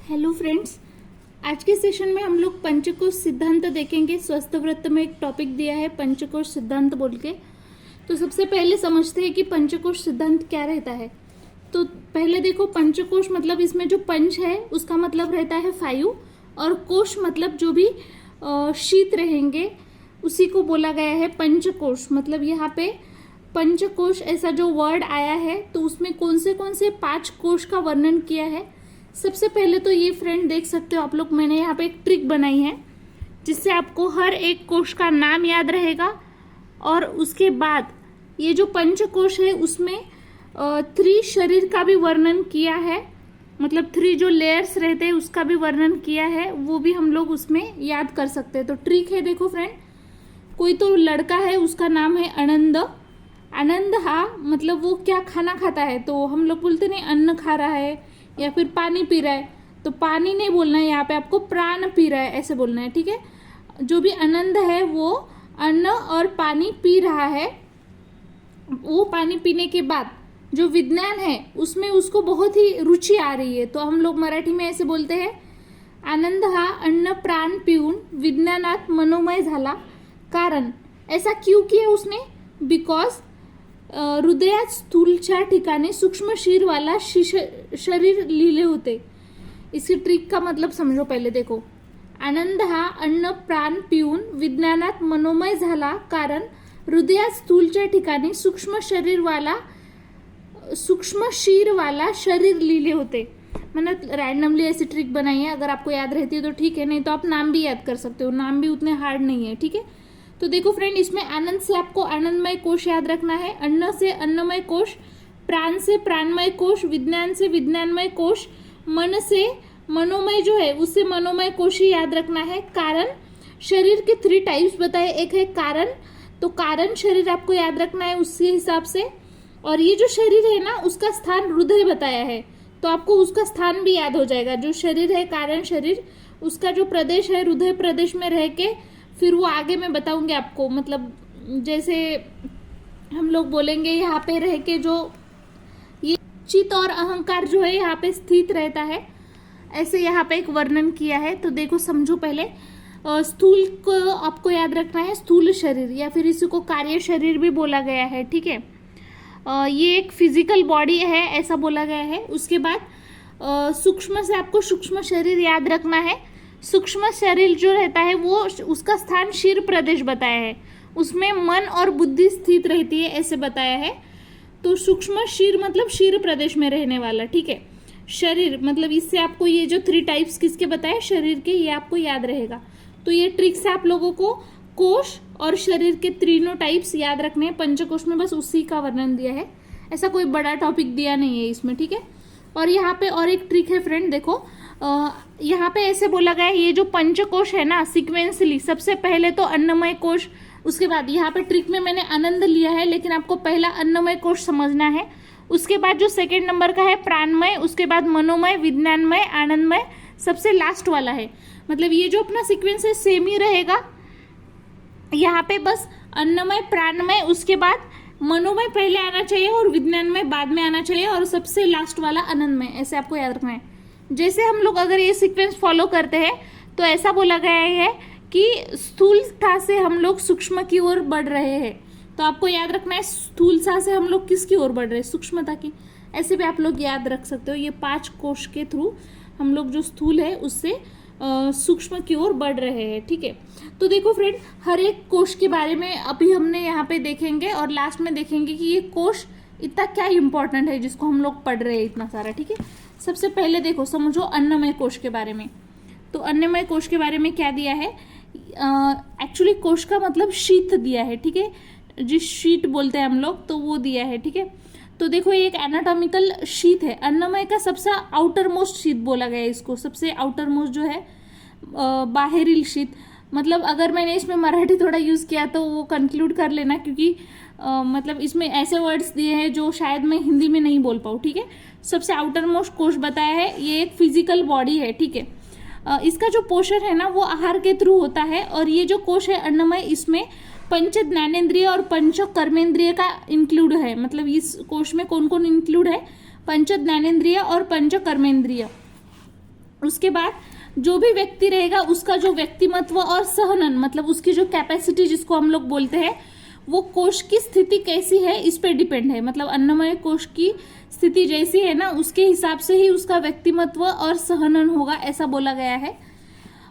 Hello friends, आज के session में हम लोग पंचकोश सिद्धांत देखेंगे। स्वस्थ व्रत में एक टॉपिक दिया है पंचकोश सिद्धांत बोल के। तो सबसे पहले समझते हैं कि पंचकोश सिद्धांत क्या रहता है। तो पहले देखो, पंचकोश मतलब इसमें जो पंच है उसका मतलब रहता है 5 और कोश मतलब जो भी शीत रहेंगे उसी को बोला गया है पंचकोश। मतलब यहाँ पे पंचकोश ऐसा जो वर्ड आया है तो उसमें कौन से 5 कोश का वर्णन किया है। सबसे पहले तो ये फ्रेंड देख सकते हो आप लोग, मैंने यहाँ पे एक ट्रिक बनाई है जिससे आपको हर एक कोश का नाम याद रहेगा। और उसके बाद ये जो पंचकोश है उसमें 3 शरीर का भी वर्णन किया है, मतलब 3 जो लेयर्स रहते हैं उसका भी वर्णन किया है, वो भी हम लोग उसमें याद कर सकते हैं। तो ट्रिक है, देखो फ्रेंड, कोई तो लड़का है उसका नाम है आनंद। आनंद मतलब वो क्या खाना खाता है, तो हम लोग बोलते नहीं अन्न खा रहा है या फिर पानी पी रहा है, तो पानी नहीं बोलना है, यहाँ पे आपको प्राण पी रहा है ऐसे बोलना है, ठीक है। जो भी आनंद है वो अन्न और पानी पी रहा है। वो पानी पीने के बाद जो विज्ञान है उसमें उसको बहुत ही रुचि आ रही है, तो हम लोग मराठी में ऐसे बोलते हैं, आनंद अन्न प्राण पिऊन विज्ञानात मनोमय झाला। कारण ऐसा क्यों किया उसने? बिकॉज हृदयात स्थूलच्या ठिकाणी सूक्ष्म शीरवाला शरीर लिहिले होते। इसकी ट्रिक का मतलब समझो पहले। देखो, आनंद अन्न प्राण पिऊन विज्ञानात मनोमय झाला, कारण हृदयात स्थूलच्या ठिकाणी सूक्ष्म शीरवाला शरीर लिहिले होते। मैंने रैंडमली ऐसी ट्रिक बनाई है, अगर आपको याद रहती है तो ठीक है, नहीं तो आप नाम भी याद कर सकते हो, नाम भी उतने हार्ड नहीं है, ठीक है। तो देखो फ्रेंड, इसमें आनंद से आपको आनंदमय कोश याद रखना है, अन्न से अन्नमय कोश, प्राण से प्राणमय कोश, विज्ञान से विज्ञानमय कोश, मन से मनोमय जो है उससे मनोमय कोश ही याद रखना है। कारण शरीर के 3 टाइप्स बताए, एक है कारण, तो कारण शरीर आपको याद रखना है उसी हिसाब से। और ये जो शरीर है ना उसका स्थान हृदय बताया है, तो आपको उसका स्थान भी याद हो जाएगा। जो शरीर है कारण शरीर, उसका जो प्रदेश है हृदय प्रदेश में रह के, फिर वो आगे मैं बताऊंगी आपको। मतलब जैसे हम लोग बोलेंगे यहाँ पे रह के जो ये चित्त और अहंकार जो है यहाँ पे स्थित रहता है, ऐसे यहाँ पे एक वर्णन किया है। तो देखो समझो पहले, स्थूल को आपको याद रखना है, स्थूल शरीर या फिर इसी को कार्य शरीर भी बोला गया है, ठीक है। ये एक फिजिकल बॉडी है ऐसा बोला गया है। उसके बाद सूक्ष्म से आपको सूक्ष्म शरीर याद रखना है। सूक्ष्म शरीर जो रहता है वो उसका स्थान शीर प्रदेश बताया है, उसमें मन और बुद्धि स्थित रहती है ऐसे बताया है। तो सूक्ष्म शीर मतलब शीर प्रदेश में रहने वाला, ठीक है। शरीर मतलब इससे आपको ये जो 3 टाइप्स किसके बताए शरीर के, ये आपको याद रहेगा। तो ये ट्रिक से आप लोगों को कोश और शरीर के तीनों टाइप्स याद रखने हैं। पंचकोश में बस उसी का वर्णन दिया है, ऐसा कोई बड़ा टॉपिक दिया नहीं है इसमें, ठीक है। और यहाँ पे और एक ट्रिक है फ्रेंड, देखो यहाँ पे ऐसे बोला गया है, ये जो पंचकोश है ना सिक्वेंसली, सबसे पहले तो अन्नमय कोश, उसके बाद यहाँ पे ट्रिक में मैंने आनंद लिया है लेकिन आपको पहला अन्नमय कोश समझना है। उसके बाद जो 2nd नंबर का है प्राणमय, उसके बाद मनोमय, विज्ञानमय, आनंदमय, सबसे लास्ट वाला है। मतलब ये जो अपना सिक्वेंस है सेम ही रहेगा, यहाँ पे बस अन्नमय प्राणमय उसके बाद मनोमय पहले आना चाहिए और विज्ञानमय बाद में आना चाहिए और सबसे लास्ट वाला आनंदमय, ऐसे आपको याद रखना है। जैसे हम लोग अगर ये सीक्वेंस फॉलो करते हैं तो ऐसा बोला गया है कि स्थूलता से हम लोग सूक्ष्म की ओर बढ़ रहे हैं, तो आपको याद रखना है स्थूलता से हम लोग किसकी ओर बढ़ रहे हैं, सूक्ष्मता की। ऐसे भी आप लोग याद रख सकते हो, ये 5 कोश के थ्रू हम लोग जो स्थूल है उससे सूक्ष्म की ओर बढ़ रहे हैं, ठीक है। तो देखो फ्रेंड, हर एक कोश के बारे में अभी हमने यहाँ पे देखेंगे और लास्ट में देखेंगे कि ये कोश इतना क्या इंपॉर्टेंट है जिसको हम लोग पढ़ रहे हैं इतना सारा, ठीक है। सबसे पहले देखो समझो अन्नमय कोश के बारे में। तो अन्नमय कोश के बारे में क्या दिया है, एक्चुअली कोश का मतलब शीत दिया है, ठीक है, जिस शीट बोलते हैं हम लोग, तो वो दिया है, ठीक है। तो देखो ये एक एनाटॉमिकल शीट है, अन्नमय का सबसे आउटर मोस्ट शीट बोला गया है इसको, सबसे आउटर मोस्ट जो है बाहरी शीट। मतलब अगर मैंने इसमें मराठी थोड़ा यूज़ किया तो वो कंक्लूड कर लेना, क्योंकि मतलब इसमें ऐसे वर्ड्स दिए हैं जो शायद मैं हिंदी में नहीं बोल पाऊँ, ठीक है। सबसे आउटर मोस्ट कोश बताया है, ये एक फिजिकल बॉडी है, ठीक है। इसका जो पोषण है ना वो आहार के थ्रू होता है, और ये जो कोश है अन्नमय, इसमें पंच ज्ञानेंद्रिय और पंच कर्मेंद्रिय का इंक्लूड है। मतलब इस कोश में कौन कौन इंक्लूड है, पंच ज्ञानेंद्रिय और पंच कर्मेंद्रिय। उसके बाद जो भी व्यक्ति रहेगा उसका जो व्यक्तिमत्व और सहनन मतलब उसकी जो कैपेसिटी जिसको हम लोग बोलते हैं वो कोश की स्थिति कैसी है इस पे डिपेंड है। मतलब अन्नमय कोश की स्थिति जैसी है ना उसके हिसाब से ही उसका व्यक्तिमत्व और सहनन होगा, ऐसा बोला गया है।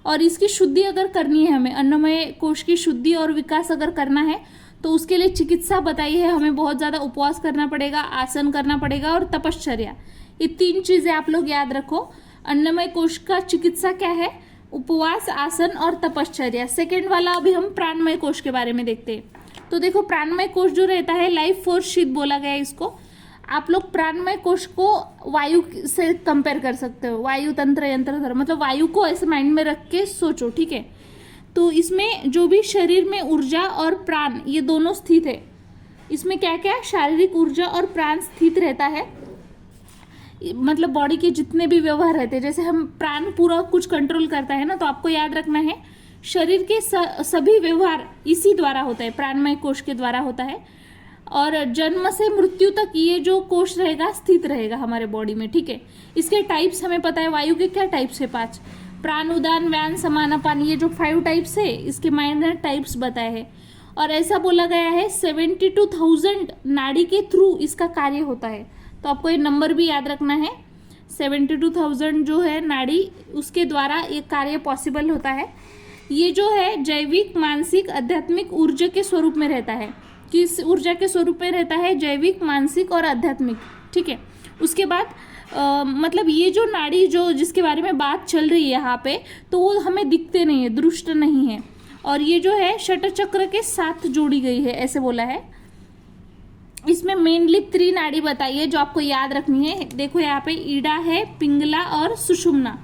और इसकी शुद्धि अगर करनी है हमें, अन्नमय कोश की शुद्धि और विकास अगर करना है तो उसके लिए चिकित्सा बताई है। हमें बहुत ज़्यादा उपवास करना पड़ेगा, आसन करना पड़ेगा और तपश्चर्या, ये 3 चीज़ें आप लोग याद रखो। अन्नमय कोश का चिकित्सा क्या है? उपवास, आसन और तपश्चर्या। सेकेंड वाला अभी हम प्राणमय कोश के बारे में देखते हैं। तो देखो प्राणमय कोश जो रहता है लाइफ फोर्स शीट बोला गया है इसको। आप लोग प्राणमय कोश को वायु से कंपेयर कर सकते हो, वायु तंत्र यंत्र मतलब वायु को ऐसे माइंड में रख के सोचो, ठीक है। तो इसमें जो भी शरीर में ऊर्जा और प्राण ये दोनों स्थित है। इसमें क्या क्या शारीरिक ऊर्जा और प्राण स्थित रहता है। मतलब बॉडी के जितने भी व्यवहार रहते हैं, जैसे हम प्राण पूरा कुछ कंट्रोल करता है ना, तो आपको याद रखना है शरीर के सभी व्यवहार इसी द्वारा होता है, प्राणमय कोश के द्वारा होता है। और जन्म से मृत्यु तक ये जो कोश रहेगा स्थित रहेगा हमारे बॉडी में, ठीक है। इसके टाइप्स हमें पता है, वायु के क्या टाइप्स है? 5, प्राण, उदान, व्यान, समान, अपान, ये जो 5 टाइप्स है इसके माइनर टाइप्स बताए हैं। और ऐसा बोला गया है 72,000 नाड़ी के थ्रू इसका कार्य होता है। तो आपको ये नंबर भी याद रखना है, 72,000 जो है नाड़ी उसके द्वारा ये कार्य पॉसिबल होता है। ये जो है जैविक, मानसिक, आध्यात्मिक ऊर्जा के स्वरूप में रहता है। किस ऊर्जा के स्वरूप में रहता है? जैविक, मानसिक और आध्यात्मिक, ठीक है। उसके बाद मतलब ये जो नाड़ी जो जिसके बारे में बात चल रही है यहाँ पे, तो वो हमें दिखते नहीं है, दृष्ट नहीं है। और ये जो है षट चक्र के साथ जोड़ी गई है, ऐसे बोला है। इसमें मेनली 3 नाड़ी बताई है जो आपको याद रखनी है। देखो यहाँ पे ईडा है, पिंगला और सुषुम्ना,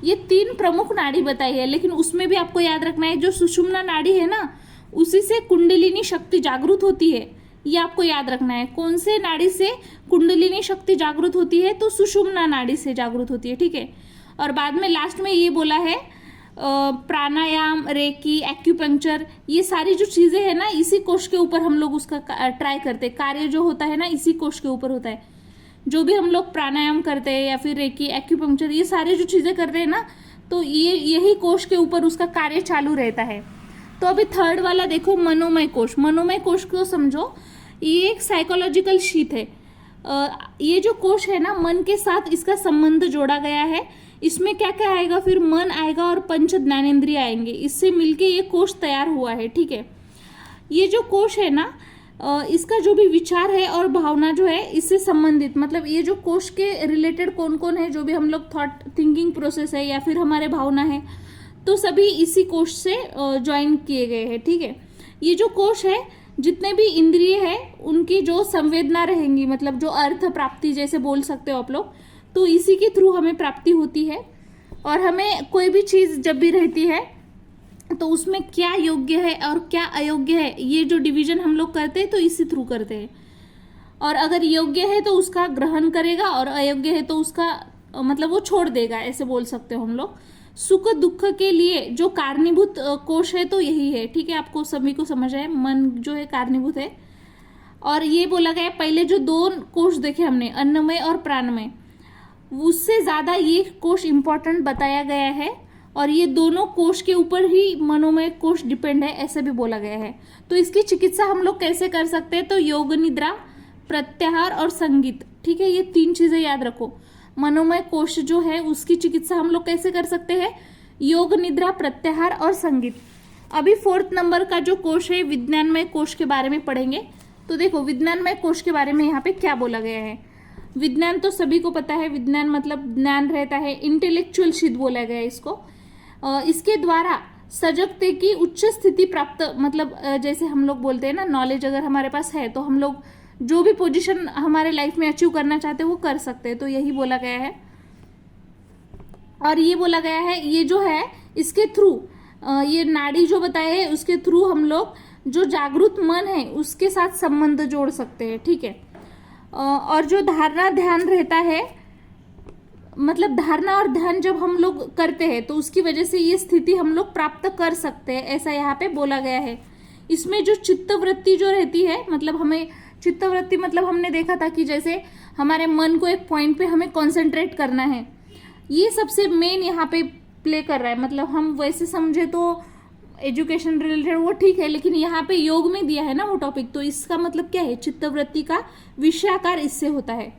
ये 3 प्रमुख नाड़ी बताई है। लेकिन उसमें भी आपको याद रखना है जो सुषुम्ना नाड़ी है ना, उसी से कुंडलिनी शक्ति जागृत होती है, ये आपको याद रखना है। कौन से नाड़ी से कुंडलिनी शक्ति जागृत होती है? तो सुषुम्ना नाड़ी से जागृत होती है, ठीक है। और बाद में लास्ट में ये बोला है प्राणायाम, रेकी, एक्यूपंक्चर, ये सारी जो चीजें हैं ना इसी कोश के ऊपर हम लोग उसका ट्राई करते हैं। कार्य जो होता है ना इसी कोश के ऊपर होता है। जो भी हम लोग प्राणायाम करते हैं या फिर रेकी, एक्यूपंक्चर, ये सारे जो चीजें करते हैं ना, तो ये यही कोश के ऊपर उसका कार्य चालू रहता है। तो अभी थर्ड वाला देखो, मनोमय कोश। मनोमय कोश को समझो, ये एक साइकोलॉजिकल शीट है। ये जो कोश है ना, मन के साथ इसका संबंध जोड़ा गया है। इसमें क्या क्या आएगा? फिर मन आएगा और पंच ज्ञानेंद्रिय आएंगे, इससे मिलके ये कोश तैयार हुआ है, ठीक है। ये जो कोश है ना, इसका जो भी विचार है और भावना जो है इससे संबंधित, मतलब ये जो कोश के रिलेटेड कौन कौन है, जो भी हम लोग थॉट थिंकिंग प्रोसेस है या फिर हमारे भावना है, तो सभी इसी कोश से ज्वाइन किए गए हैं, ठीक है। ये जो कोश है, जितने भी इंद्रिय है उनकी जो संवेदना रहेंगी, मतलब जो अर्थ प्राप्ति जैसे बोल सकते हो आप लोग, तो इसी के थ्रू हमें प्राप्ति होती है। और हमें कोई भी चीज जब भी रहती है तो उसमें क्या योग्य है और क्या अयोग्य है, ये जो डिवीजन हम लोग करते हैं तो इसी थ्रू करते हैं। और अगर योग्य है तो उसका ग्रहण करेगा और अयोग्य है तो उसका मतलब वो छोड़ देगा, ऐसे बोल सकते हो हम लोग। सुख दुख के लिए जो कारणीभूत कोश है तो यही है, ठीक है। आपको सभी को समझ आए, मन जो है कारणीभूत है। और ये बोला गया पहले जो 2 कोश देखे हमने, अन्नमय और प्राणमय, उससे ज्यादा ये कोश इंपॉर्टेंट बताया गया है। और ये दोनों कोश के ऊपर ही मनोमय कोश डिपेंड है, ऐसे भी बोला गया है। तो इसकी चिकित्सा हम लोग कैसे कर सकते हैं? तो योग निद्रा, प्रत्याहार और संगीत, ठीक है। ये 3 चीजें याद रखो। मनोमय कोश जो है उसकी चिकित्सा हम लोग कैसे कर सकते हैं? योग निद्रा, प्रत्याहार और संगीत। अभी 4th नंबर का जो कोश है विज्ञानमय कोश के बारे में पढ़ेंगे। तो देखो विज्ञानमय कोश के बारे में यहाँ पे क्या बोला गया है। विज्ञान तो सभी को पता है, विज्ञान मतलब ज्ञान रहता है, इंटेलेक्चुअल शीट बोला गया है इसको। इसके द्वारा सजगते की उच्च स्थिति प्राप्त, मतलब जैसे हम लोग बोलते हैं ना, नॉलेज अगर हमारे पास है तो हम लोग जो भी पोजीशन हमारे लाइफ में अचीव करना चाहते हैं वो कर सकते हैं, तो यही बोला गया है। और ये बोला गया है ये जो है इसके थ्रू, ये नाड़ी जो बताए है उसके थ्रू हम लोग जो जागृत मन है उसके साथ संबंध जोड़ सकते हैं, ठीक है। और जो धारणा ध्यान रहता है, मतलब धारणा और ध्यान जब हम लोग करते हैं तो उसकी वजह से ये स्थिति हम लोग प्राप्त कर सकते हैं, ऐसा यहाँ पे बोला गया है। इसमें जो चित्तवृत्ति जो रहती है, मतलब हमें चित्तवृत्ति मतलब हमने देखा था कि जैसे हमारे मन को एक पॉइंट पे हमें कंसंट्रेट करना है, ये सबसे मेन यहाँ पे प्ले कर रहा है। मतलब हम वैसे समझे तो एजुकेशन रिलेटेड वो ठीक है, लेकिन यहाँ पे योग में दिया है ना वो टॉपिक, तो इसका मतलब क्या है, चित्तवृत्ति का विषयाकार इससे होता है।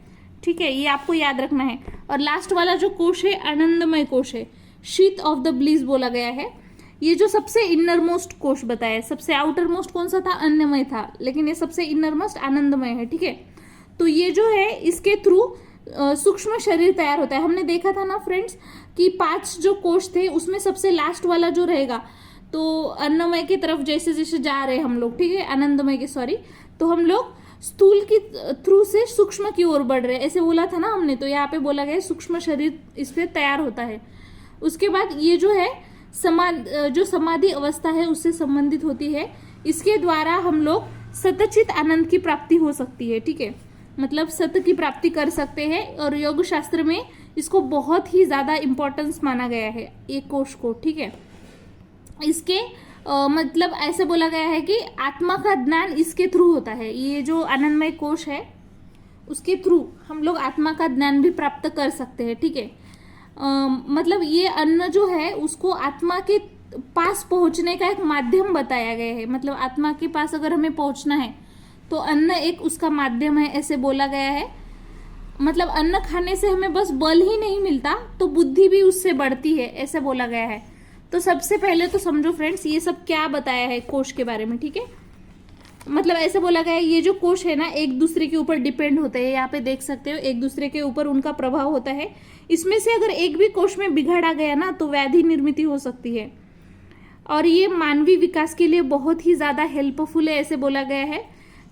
ठीक है, ये आपको याद रखना है। और लास्ट वाला जो कोश है आनंदमय कोश है, शीत ऑफ द ब्लिस बोला गया है। ये जो सबसे इनर मोस्ट कोश बताया, सबसे आउटर मोस्ट कौन सा था, अन्नमय था, लेकिन ये सबसे इनर मोस्ट आनंदमय है। ठीक है, तो ये जो है इसके थ्रू सूक्ष्म शरीर तैयार होता है। हमने देखा था ना फ्रेंड्स कि 5 जो कोश थे उसमें सबसे लास्ट वाला जो रहेगा, तो अन्नमय की तरफ जैसे जैसे जा रहे हैं हम लोग, ठीक है, आनंदमय के सॉरी, तो हम लोग स्थूल की थ्रू से सूक्ष्म की ओर बढ़ रहे हैं, ऐसे बोला था ना हमने। तो यहाँ पे बोला गया सूक्ष्म शरीर इस पे तैयार होता है। उसके बाद ये जो है जो समाधि अवस्था है उससे संबंधित होती है। इसके द्वारा हम लोग सतचित आनंद की प्राप्ति हो सकती है। ठीक है, मतलब सत की प्राप्ति कर सकते हैं, और योग शास्त्र में इसको बहुत ही ज्यादा इंपॉर्टेंस माना गया है एक कोश को। ठीक है, इसके मतलब ऐसे बोला गया है कि आत्मा का ज्ञान इसके थ्रू होता है। ये जो आनंदमय कोश है उसके थ्रू हम लोग आत्मा का ज्ञान भी प्राप्त कर सकते हैं। ठीक है, मतलब ये अन्न जो है उसको आत्मा के पास पहुंचने का एक माध्यम बताया गया है। मतलब आत्मा के पास अगर हमें पहुंचना है तो अन्न एक उसका माध्यम है, ऐसे बोला गया है। मतलब अन्न खाने से हमें बस बल ही नहीं मिलता, तो बुद्धि भी उससे बढ़ती है, ऐसे बोला गया है। तो सबसे पहले तो समझो फ्रेंड्स ये सब क्या बताया है कोश के बारे में। ठीक है, मतलब ऐसे बोला गया है ये जो कोश है ना एक दूसरे के ऊपर डिपेंड होते हैं। यहाँ पे देख सकते हो एक दूसरे के ऊपर उनका प्रभाव होता है। इसमें से अगर एक भी कोश में बिगड़ा गया ना तो व्याधि निर्मित हो सकती है, और ये मानवीय विकास के लिए बहुत ही ज्यादा हेल्पफुल है, ऐसे बोला गया है।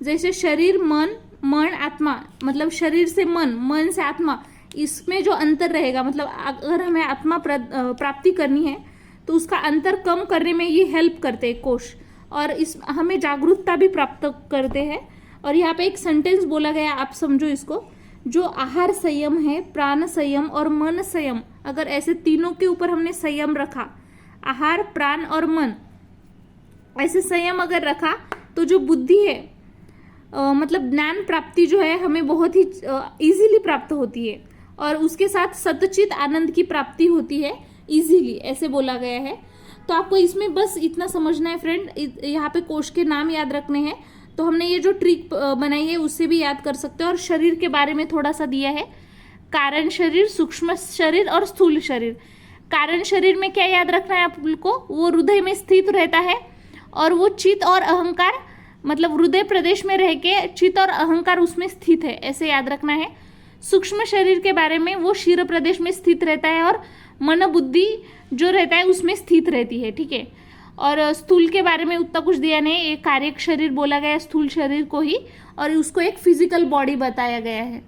जैसे शरीर मन आत्मा, मतलब शरीर से मन से आत्मा, इसमें जो अंतर रहेगा, मतलब अगर हमें आत्मा प्राप्ति करनी है तो उसका अंतर कम करने में ये हेल्प करते हैं कोश, और इस हमें जागरूकता भी प्राप्त करते हैं। और यहाँ पे एक सेंटेंस बोला गया, आप समझो इसको, जो आहार संयम है, प्राण संयम और मन संयम, अगर ऐसे तीनों के ऊपर हमने संयम रखा, आहार प्राण और मन, ऐसे संयम अगर रखा तो जो बुद्धि है मतलब ज्ञान प्राप्ति जो है हमें बहुत ही इजीली प्राप्त होती है, और उसके साथ सतचित आनंद की प्राप्ति होती है इजीली, ऐसे बोला गया है। तो आपको इसमें बस इतना समझना है फ्रेंड, यहाँ पे कोश के नाम याद रखने हैं। तो हमने ये जो ट्रिक बनाई है उससे भी याद कर सकते हो। और शरीर के बारे में थोड़ा सा दिया है, कारण शरीर, सूक्ष्म शरीर और स्थूल शरीर। कारण शरीर में क्या याद रखना है आपको, वो हृदय में स्थित रहता है, और वो चित्त और अहंकार, मतलब हृदय प्रदेश में रह के चित्त और अहंकार उसमें स्थित है, ऐसे याद रखना है। सूक्ष्म शरीर के बारे में वो क्षीर प्रदेश में स्थित रहता है, और मन बुद्धि जो रहता है उसमें स्थित रहती है। ठीक है, और स्थूल के बारे में उतना कुछ दिया नहीं, एक कार्यक शरीर बोला गया स्थूल शरीर को ही, और उसको एक फिजिकल बॉडी बताया गया है।